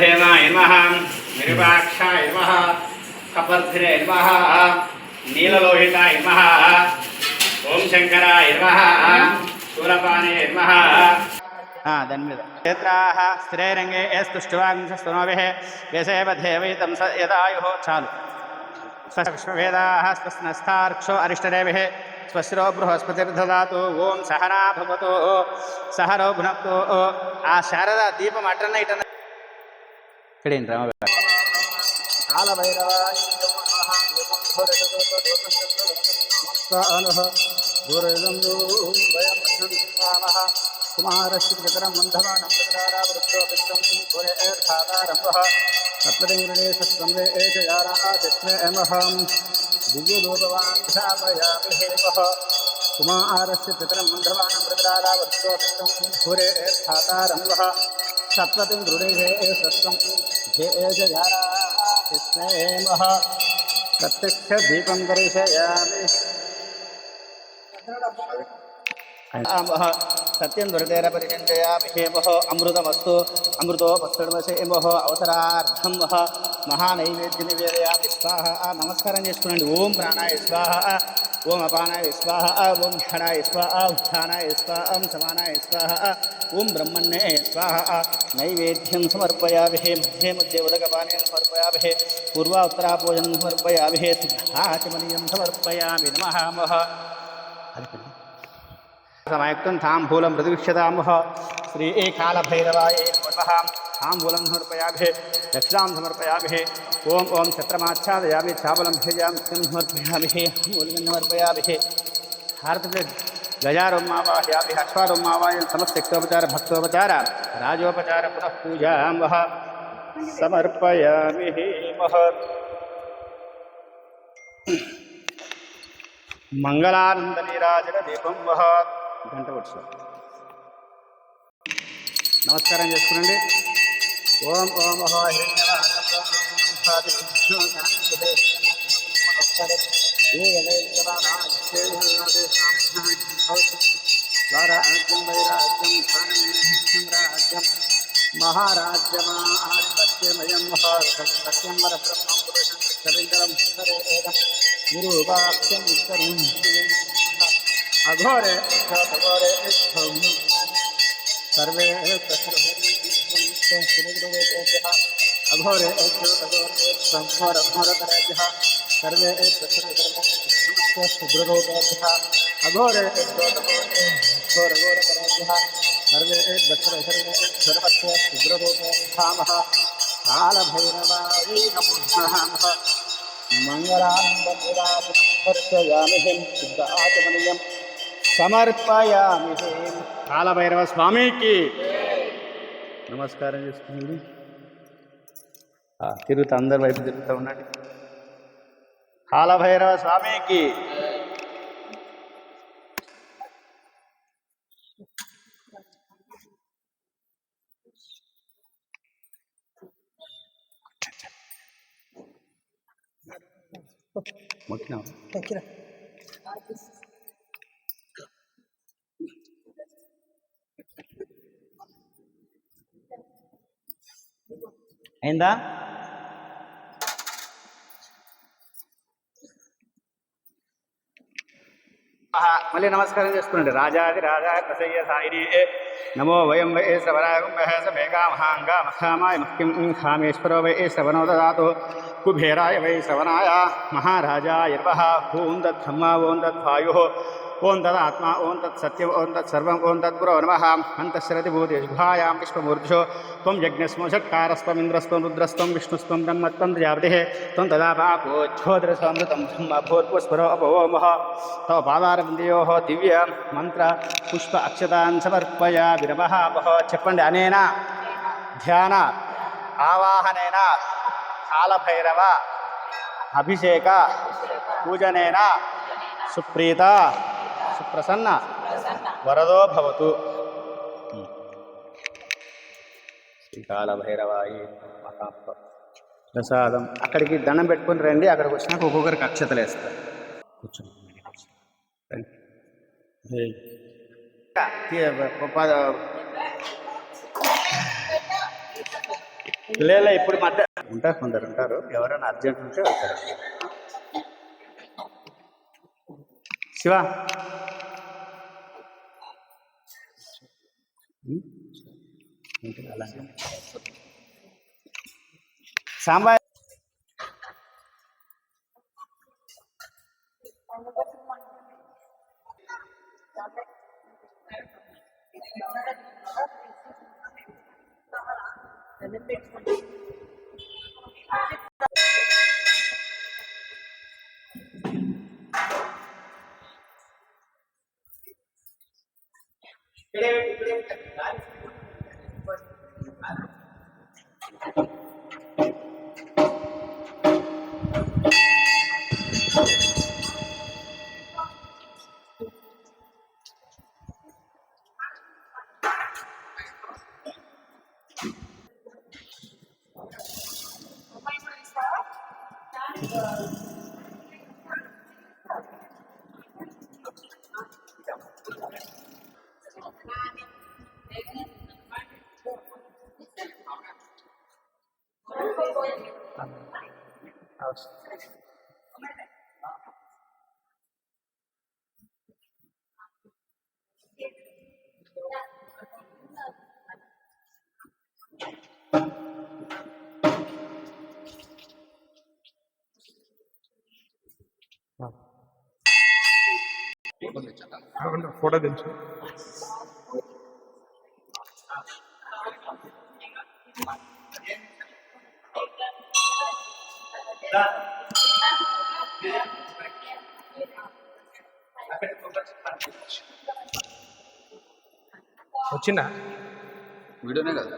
దేవాయ నమః విరూపాక్షాయ నమః కపర్ధిరే నమః నీలలోహితాయ నమః ఓం శంకరాయ నమః శూలపాణే నమః దాని మీద క్షేత్రాః స్థిరైరంగే స్తుష్టువాంసస్తనోభిః యసేవ దేవైతం యదాయుః చాలు స్వవేదాః స్వస్నస్థార్క్షో అరిష్టదేవిః స్వస్రో బృహస్పతిర్దదాతు ఓం సహనా భవతు సహనో భునక్తు ఆ శారద దీపం అటన్న ఇటన్న ఇక్కడేంటి రామ కాల భైరవాయ కుమారశ్రీకరం మంధమానం ప్రకారావృత్తం ఘోరేర్థాదారంభః సప్తదింగ్రణేశస్కందే ఏకయారాదిత్యేమహం దివ్యలోకవాంఛాపయామి హేమః కుమారస్య పితరం మంధమానం ప్రకారావృత్తం ఘోరేర్థాదారంభః సప్తదింగ్రణేశస్కం ఏకయారాదిత్యేమహ ప్రత్యక్ష దీపం దర్శయామి సత్యం దుర్గేర పరిచంచయామి హేమః అమృతమస్తు అమృతోపస్తమసేమః అవసరార్థం మహానైవేద్య నివేదయామి స్వాహ. నమస్కారం చేసుకోండి. ఓం ప్రాణాయ స్వాహ, ఓం అపానాయ స్వాహ, ఓం ఘనాయ స్వాహ, ఉత్థానాయ స్వాహ, సమానాయ స్వాహ, ఓం బ్రహ్మణ్యే స్వాహ. నైవేద్యం సమర్పయామి మధ్యే మధ్యే ఉదకపానీయం సమర్పయామి పూర్వా ఉత్తరాభోజనం సమర్పయామి శుద్ధాచమనీయం సమర్పయామి నమః. సమయుక్తం తాంబూలం ప్రతివిక్షతామః శ్రీ కాలభైరవాయ నమః. తాంబూలం సమర్పయామి, దక్షిణాం సమర్పయామి. ఓం ఓం ఛత్రమాచ్ఛాదయామి, చాబలం భేజామి, సమర్పయామి, మూలం సమర్పయామి. హారతి గజారోమావాహయామి, అశ్వారోమావాయ సమస్తోపచార భక్తోపచార రాజోపచార పునః పూజాం సమర్పయామి. మంగళానంద నీరాజన దీపం గంట వచ్చు. నమస్కారం చేసుకునండి. ఓం ఓం మహారాజ్యమాధిపత్యమయం సత్యం వరబ్రహ్మం పురుషం సవిందరం గురువాక్యం విస్తరం అఘోరే అఘోరే సర్వే అఘోరే సంహరఘోరతరేభ్యః సర్వే సుదృఢోపేభ్యః అఘోరే ఘోరఘోరతరేభ్యః సర్వే సర్వస్య సుదృఢోపేభ్యామః. కాలభైరవాయ నమః. మంగళానందయామి శుద్ధ ఆచమనీయం సమర్పయామి. కాలభైరవ స్వామికి నమస్కారం చేసుకోండి. తిరుగుతూ అందరి వైపు తిరుగుతూ ఉండండి. కాలభైరవ స్వామికి అయిందా? మళ్ళీ నమస్కారం చేసుకోండి. రాజాది రాజా ప్రసయ్య సాయిని నమో వయం వై శ్రవణాయ సమేగా మహాంగా మహామాయ మహ్యం కామేశ్వరో వై శ్రవణో దదాతు కుబేరాయ వై శ్రవణాయ మహారాజాయ నమః. ఓం తద్బ్రహ్మ ఓం తద్వాయు ఓం తదాత్మా ఓం తత్సత్యం ఓం తత్సర్వం ఓం తద్గురో నమః. అంతఃశ్రతిభూతి శుభాయాం విశ్వమూర్తిషో త్వం యజ్ఞస్వం షట్కారస్త్వమింద్రస్త్వం రుద్రస్త్వం విష్ణుస్త్వం బ్రహ్మత్వం ప్రజాపతిః త్వం తదాపాపోజ్యోతిరసామృతం బ్రహ్మభూర్పుష్పరో అపవోమః. తవ పాదారవిందయోః దివ్య మంత్ర పుష్ప అక్షతాన్ సమర్పయామి నమః. చెప్పండి. అనేన ధ్యాన ఆవాహనేన కాలభైరవ అభిషేక పూజనేన సుప్రీత సుప్రసన్న వరదో భవతు. శ్రీకాళభైరవాయ ప్రసాదం. అక్కడికి దండం పెట్టుకుని రండి. అక్కడికి వచ్చినాక ఒక్కొక్కరికి అక్షతలు వేస్తారు. కూర్చోండి. లేదా ఇప్పుడు మధ్య ఉంటారు, కొందరు ఉంటారు, ఎవరైనా అర్జెంట్ ఉంటే వెళ్తారు. శివ అలాగే సాంబా ఫోటో తెచ్చు. వచ్చిందా? వీడియోనే కదా.